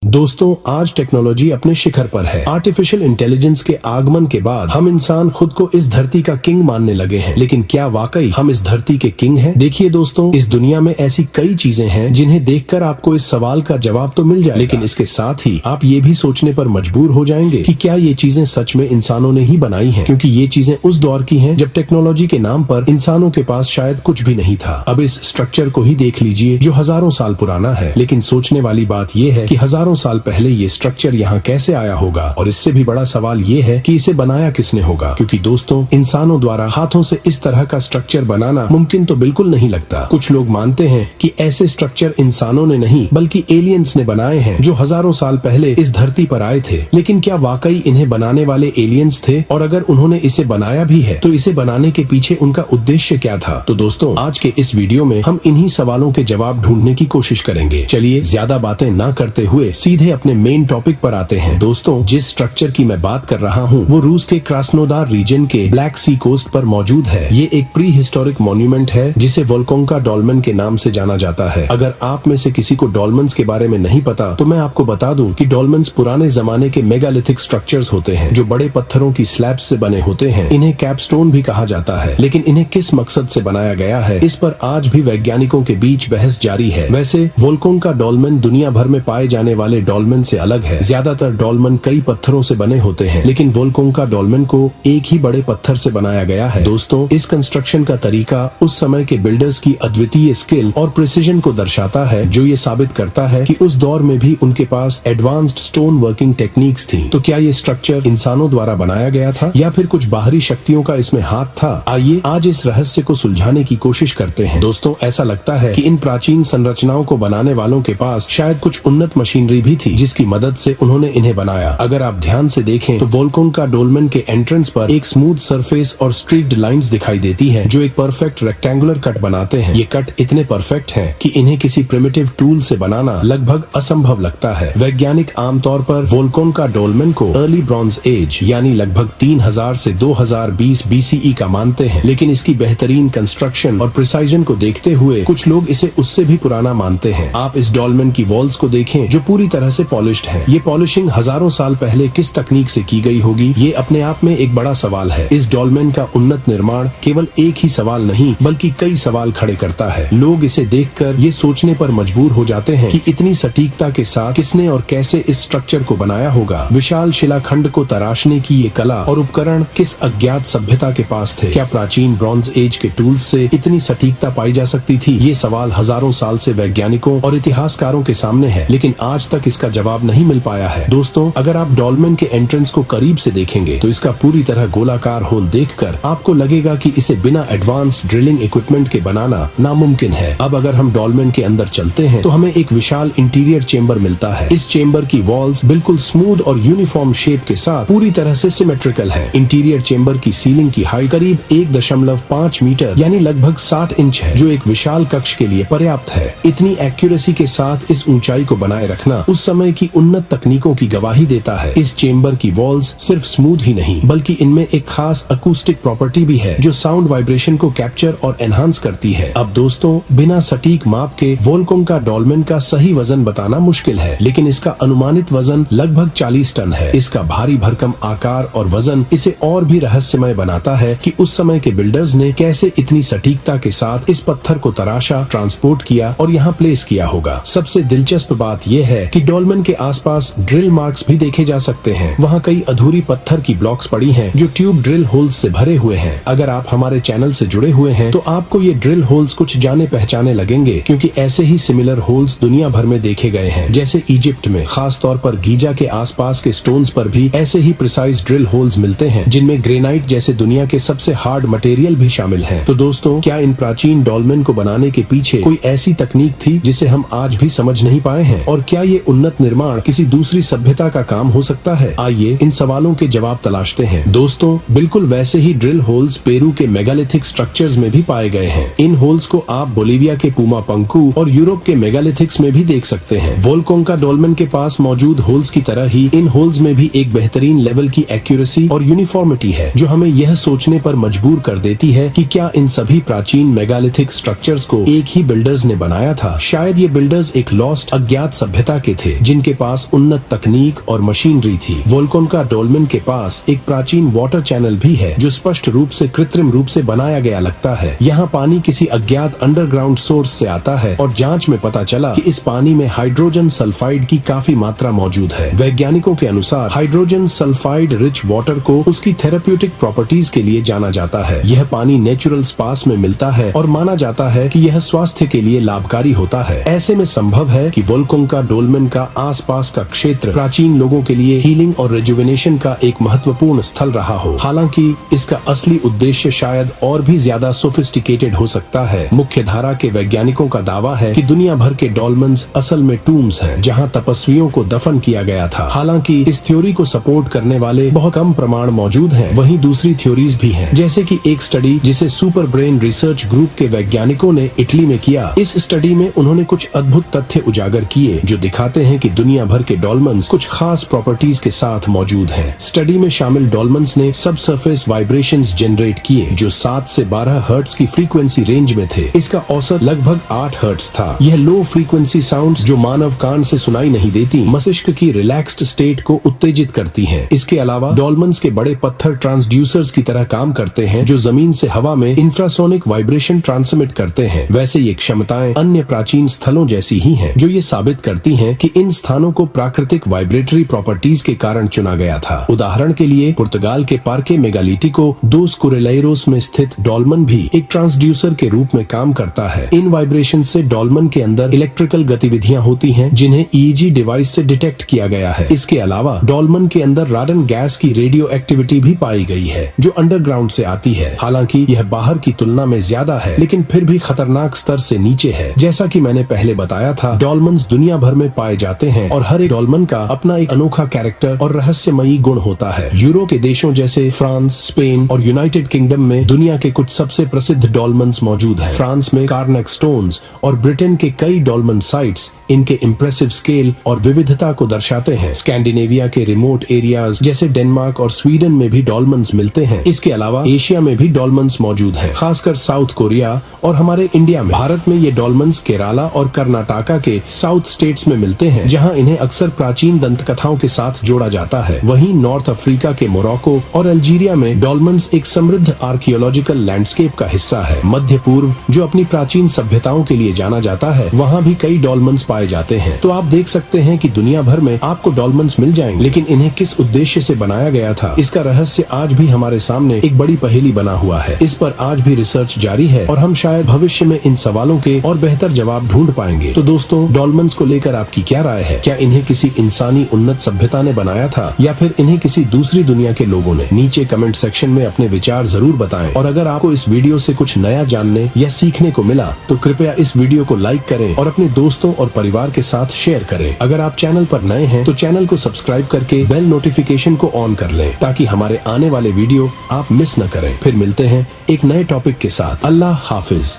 दोस्तों, आज टेक्नोलॉजी अपने शिखर पर है। आर्टिफिशियल इंटेलिजेंस के आगमन के बाद हम इंसान खुद को इस धरती का किंग मानने लगे हैं, लेकिन क्या वाकई हम इस धरती के किंग हैं? देखिए दोस्तों, इस दुनिया में ऐसी कई चीजें हैं जिन्हें देखकर आपको इस सवाल का जवाब तो मिल जाएगा, लेकिन इसके साथ ही आप ये भी सोचने पर मजबूर हो जाएंगे कि क्या ये चीजें सच में इंसानों ने ही बनाई हैं, क्योंकि ये चीजें उस दौर की हैं जब टेक्नोलॉजी के नाम पर इंसानों के पास शायद कुछ भी नहीं था। अब इस स्ट्रक्चर को ही देख लीजिए जो हजारों साल पुराना है, लेकिन सोचने वाली बात ये है कि हजारों साल पहले ये स्ट्रक्चर यहाँ कैसे आया होगा, और इससे भी बड़ा सवाल ये है कि इसे बनाया किसने होगा, क्योंकि दोस्तों, इंसानों द्वारा हाथों से इस तरह का स्ट्रक्चर बनाना मुमकिन तो बिल्कुल नहीं लगता। कुछ लोग मानते हैं कि ऐसे स्ट्रक्चर इंसानों ने नहीं बल्कि एलियंस ने बनाए हैं जो हजारों साल पहले इस धरती पर आए थे। लेकिन क्या वाकई इन्हें बनाने वाले एलियंस थे, और अगर उन्होंने इसे बनाया भी है तो इसे बनाने के पीछे उनका उद्देश्य क्या था? तो दोस्तों, आज के इस वीडियो में हम इन्हीं सवालों के जवाब ढूंढने की कोशिश करेंगे। चलिए ज्यादा बातें न करते हुए सीधे अपने मेन टॉपिक पर आते हैं। दोस्तों, जिस स्ट्रक्चर की मैं बात कर रहा हूँ वो रूस के क्रास्नोदार रीजन के ब्लैक सी कोस्ट पर मौजूद है। ये एक प्री हिस्टोरिक मॉन्यूमेंट है जिसे वोल्कोंका डॉल्मेन के नाम से जाना जाता है। अगर आप में से किसी को डॉल्मेन्स के बारे में नहीं पता तो मैं आपको बता दूं कि डॉल्मेन्स पुराने जमाने के मेगालिथिक स्ट्रक्चर्स होते हैं जो बड़े पत्थरों की स्लैब्स से बने होते हैं। इन्हें कैपस्टोन भी कहा जाता है, लेकिन इन्हें किस मकसद से बनाया गया है इस पर आज भी वैज्ञानिकों के बीच बहस जारी है। वैसे वोल्कोंका डॉल्मेन दुनिया भर में पाए जाने वाले डॉल्मेन से अलग है। ज्यादातर डॉल्मेन कई पत्थरों से बने होते हैं, लेकिन वोल्कोंका डॉल्मेन को एक ही बड़े पत्थर से बनाया गया है। दोस्तों, इस कंस्ट्रक्शन का तरीका उस समय के बिल्डर्स की अद्वितीय स्किल और प्रिसीजन को दर्शाता है, जो ये साबित करता है कि उस दौर में भी उनके पास एडवांस्ड स्टोन वर्किंग टेक्निक्स थी। तो क्या ये स्ट्रक्चर इंसानों द्वारा बनाया गया था या फिर कुछ बाहरी शक्तियों का इसमें हाथ था? आइए आज इस रहस्य को सुलझाने की कोशिश करते हैं। दोस्तों, ऐसा लगता है कि इन प्राचीन संरचनाओं को बनाने वालों के पास शायद कुछ उन्नत मशीनरी भी थी जिसकी मदद से उन्होंने इन्हें बनाया। अगर आप ध्यान से देखें तो वोल्कोंका डॉल्मेन के एंट्रेंस पर एक स्मूथ सरफेस और स्ट्रीक्ड लाइंस दिखाई देती हैं, जो एक परफेक्ट रेक्टेंगुलर कट बनाते हैं। ये कट इतने परफेक्ट हैं कि इन्हें किसी प्रिमिटिव टूल से बनाना लगभग असंभव लगता है। वैज्ञानिक आमतौर पर वोल्कोंका डॉल्मेन को अर्ली ब्रॉन्ज एज यानी लगभग 3000 से 2020 BCE का मानते हैं, लेकिन इसकी बेहतरीन कंस्ट्रक्शन और प्रिसाइजन को देखते हुए कुछ लोग इसे उससे भी पुराना मानते हैं। आप इस डॉल्मेन की वॉल्स को देखें जो पूरी तरह से पॉलिश्ड है। ये पॉलिशिंग हजारों साल पहले किस तकनीक से की गई होगी, ये अपने आप में एक बड़ा सवाल है। इस डॉल्मेन का उन्नत निर्माण केवल एक ही सवाल नहीं बल्कि कई सवाल खड़े करता है। लोग इसे देखकर ये सोचने पर मजबूर हो जाते हैं कि इतनी सटीकता के साथ किसने और कैसे इस स्ट्रक्चर को बनाया होगा। विशाल शिलाखंड को तराशने की ये कला और उपकरण किस अज्ञात सभ्यता के पास थे? क्या प्राचीन ब्रॉन्ज एज के टूल्स से इतनी सटीकता पाई जा सकती थी? ये सवाल हजारों साल से वैज्ञानिकों और इतिहासकारों के सामने है, लेकिन आज तक इसका जवाब नहीं मिल पाया है। दोस्तों, अगर आप डॉल्मेन के एंट्रेंस को करीब से देखेंगे तो इसका पूरी तरह गोलाकार होल देखकर आपको लगेगा कि इसे बिना एडवांस्ड ड्रिलिंग इक्विपमेंट के बनाना नामुमकिन है। अब अगर हम डॉल्मेन के अंदर चलते हैं तो हमें एक विशाल इंटीरियर चेंबर मिलता है। इस चेंबर की वॉल्स बिल्कुल स्मूथ और यूनिफॉर्म शेप के साथ पूरी तरह से सिमेट्रिकल है। इंटीरियर चेंबर की सीलिंग की हाइट करीब 1.5 मीटर यानी लगभग 60 इंच है, जो एक विशाल कक्ष के लिए पर्याप्त है। इतनी एक्यूरेसी के साथ इस ऊंचाई को बनाए रखना उस समय की उन्नत तकनीकों की गवाही देता है। इस चेंबर की वॉल्स सिर्फ स्मूथ ही नहीं बल्कि इनमें एक खास अकूस्टिक प्रॉपर्टी भी है जो साउंड वाइब्रेशन को कैप्चर और एनहांस करती है। अब दोस्तों, बिना सटीक माप के वोल्कोंका डॉल्मेन का सही वजन बताना मुश्किल है, लेकिन इसका अनुमानित वजन लगभग 40 टन है। इसका भारी भरकम आकार और वजन इसे और भी रहस्यमय बनाता है कि उस समय के बिल्डर्स ने कैसे इतनी सटीकता के साथ इस पत्थर को तराशा, ट्रांसपोर्ट किया और यहाँ प्लेस किया होगा। सबसे दिलचस्प बात यह है कि डॉल्मेन के आसपास ड्रिल मार्क्स भी देखे जा सकते हैं। वहाँ कई अधूरी पत्थर की ब्लॉक्स पड़ी हैं जो ट्यूब ड्रिल होल्स से भरे हुए हैं। अगर आप हमारे चैनल से जुड़े हुए हैं तो आपको ये ड्रिल होल्स कुछ जाने पहचाने लगेंगे, क्योंकि ऐसे ही सिमिलर होल्स दुनिया भर में देखे गए हैं। जैसे इजिप्ट में खास तौर पर गीजा के आसपास के स्टोन्स पर भी ऐसे ही प्रिसाइज ड्रिल होल्स मिलते हैं, जिनमें ग्रेनाइट जैसे दुनिया के सबसे हार्ड मटेरियल भी शामिल हैं। तो दोस्तों, क्या इन प्राचीन डॉल्मेन को बनाने के पीछे कोई ऐसी तकनीक थी जिसे हम आज भी समझ नहीं पाए हैं? और क्या ये उन्नत निर्माण किसी दूसरी सभ्यता का काम हो सकता है? आइए इन सवालों के जवाब तलाशते हैं। दोस्तों, बिल्कुल वैसे ही ड्रिल होल्स पेरू के मेगालिथिक स्ट्रक्चर्स में भी पाए गए हैं। इन होल्स को आप बोलिविया के पूमा पंकू और यूरोप के मेगालिथिक्स में भी देख सकते हैं। वोल्कोंका डॉल्मेन के पास मौजूद होल्स की तरह ही इन होल्स में भी एक बेहतरीन लेवल की एक्यूरेसी और यूनिफॉर्मिटी है, जो हमें यह सोचने पर मजबूर कर देती है कि क्या इन सभी प्राचीन मेगालिथिक स्ट्रक्चर्स को एक ही बिल्डर्स ने बनाया था? शायद ये बिल्डर्स एक लॉस्ट अज्ञात सभ्यता के थे जिनके पास उन्नत तकनीक और मशीनरी थी। वोल्कोन्का डोल्मेन के पास एक प्राचीन वाटर चैनल भी है जो स्पष्ट रूप से कृत्रिम रूप से बनाया गया लगता है। यहाँ पानी किसी अज्ञात अंडरग्राउंड सोर्स से आता है और जांच में पता चला कि इस पानी में हाइड्रोजन सल्फाइड की काफी मात्रा मौजूद है। वैज्ञानिकों के अनुसार हाइड्रोजन सल्फाइड रिच वाटर को उसकी थेरेप्यूटिक प्रॉपर्टीज के लिए जाना जाता है। यह पानी नेचुरल स्पास में मिलता है और माना जाता है कि यह स्वास्थ्य के लिए लाभकारी होता है। ऐसे में संभव है कि वोल्कोन्का डोल्मेन का आसपास का क्षेत्र प्राचीन लोगों के लिए हीलिंग और रिजुविनेशन का एक महत्वपूर्ण स्थल रहा हो। हालांकि इसका असली उद्देश्य शायद और भी ज्यादा सोफिस्टिकेटेड हो सकता है। मुख्य धारा के वैज्ञानिकों का दावा है कि दुनिया भर के डॉल्मेन्स असल में टूम्स हैं, जहां तपस्वियों को दफन किया गया था। हालांकि इस थ्योरी को सपोर्ट करने वाले बहुत कम प्रमाण मौजूद हैं। वहीं दूसरी थ्योरीज भी हैं, जैसे कि एक स्टडी जिसे सुपर ब्रेन रिसर्च ग्रुप के वैज्ञानिकों ने इटली में किया। इस स्टडी में उन्होंने कुछ अद्भुत तथ्य उजागर किए जो दिखाते हैं कि दुनिया भर के डॉल्मेन्स कुछ खास प्रॉपर्टीज के साथ मौजूद हैं। स्टडी में शामिल डॉल्मेन्स ने सब सरफेस वाइब्रेशंस जनरेट किए जो 7 से 12 हर्ट्ज की फ्रीक्वेंसी रेंज में थे। इसका औसत लगभग 8 हर्ट्ज था। यह लो फ्रीक्वेंसी साउंड्स जो मानव कान से सुनाई नहीं देती, मस्तिष्क की रिलैक्स्ड स्टेट को उत्तेजित करती हैं। इसके अलावा डॉल्मेन्स के बड़े पत्थर ट्रांसड्यूसर्स की तरह काम करते हैं जो जमीन से हवा में इंफ्रासोनिक वाइब्रेशन ट्रांसमिट करते हैं। वैसे ये क्षमताएं अन्य प्राचीन स्थलों जैसी ही हैं, जो ये साबित करती हैं कि इन स्थानों को प्राकृतिक वाइब्रेटरी प्रॉपर्टीज के कारण चुना गया था। उदाहरण के लिए पुर्तगाल के पार्के मेगालिटिको दोस कुरेलाइरोस में स्थित डॉल्मेन भी एक ट्रांसड्यूसर के रूप में काम करता है। इन वाइब्रेशन से डॉल्मेन के अंदर इलेक्ट्रिकल गतिविधियां होती हैं जिन्हें ईईजी डिवाइस से डिटेक्ट किया गया है। इसके अलावा डॉल्मेन के अंदर राडन गैस की रेडियो एक्टिविटी भी पाई गई है जो अंडरग्राउंड से आती है। हालांकि यह बाहर की तुलना में ज्यादा है, लेकिन फिर भी खतरनाक स्तर से नीचे है। जैसा कि मैंने पहले बताया था, डॉल्मेन्स दुनिया भर में पाए जाते हैं और हर एक डॉल्मेन का अपना एक अनोखा कैरेक्टर और रहस्यमयी गुण होता है। यूरोप के देशों जैसे फ्रांस, स्पेन और यूनाइटेड किंगडम में दुनिया के कुछ सबसे प्रसिद्ध डॉल्मेन्स मौजूद हैं। फ्रांस में कार्नेक स्टोन्स और ब्रिटेन के कई डॉल्मेन साइट्स इनके इम्प्रेसिव स्केल और विविधता को दर्शाते हैं। स्कैंडिनेविया के रिमोट एरियाज जैसे डेनमार्क और स्वीडन में भी डॉल्मेन्स मिलते हैं। इसके अलावा एशिया में भी डॉल्मेन्स मौजूद हैं, खासकर साउथ कोरिया और हमारे इंडिया में। भारत में ये डॉल्मेन्स केरला और कर्नाटका के साउथ स्टेट्स में मिलते हैं, जहां इन्हें अक्सर प्राचीन दंतकथाओं के साथ जोड़ा जाता है। वहीं नॉर्थ अफ्रीका के मोरक्को और अल्जीरिया में डॉल्मेन्स एक समृद्ध आर्कियोलॉजिकल लैंडस्केप का हिस्सा है। मध्य पूर्व, जो अपनी प्राचीन सभ्यताओं के लिए जाना जाता है, वहाँ भी कई डॉल्मेन्स पाए जाते हैं। तो आप देख सकते हैं कि दुनिया भर में आपको डॉल्मेन्स मिल जाएंगे, लेकिन इन्हें किस उद्देश्य से बनाया गया था, इसका रहस्य आज भी हमारे सामने एक बड़ी पहेली बना हुआ है। इस पर आज भी रिसर्च जारी है और हम शायद भविष्य में इन सवालों के और बेहतर जवाब ढूंढ पाएंगे। तो दोस्तों, डॉल्मेन्स को लेकर आपकी क्या राय है? क्या इन्हें किसी इंसानी उन्नत सभ्यता ने बनाया था या फिर इन्हें किसी दूसरी दुनिया के लोगों ने? नीचे कमेंट सेक्शन में अपने विचार जरूर बताएं और अगर आपको इस वीडियो से कुछ नया जानने या सीखने को मिला तो कृपया इस वीडियो को लाइक करें और अपने दोस्तों और परिवार के साथ शेयर करें। अगर आप चैनल पर नए हैं तो चैनल को सब्सक्राइब करके बेल नोटिफिकेशन को ऑन कर लें ताकि हमारे आने वाले वीडियो आप मिस न करें। फिर मिलते हैं एक नए टॉपिक के साथ। अल्लाह हाफिज।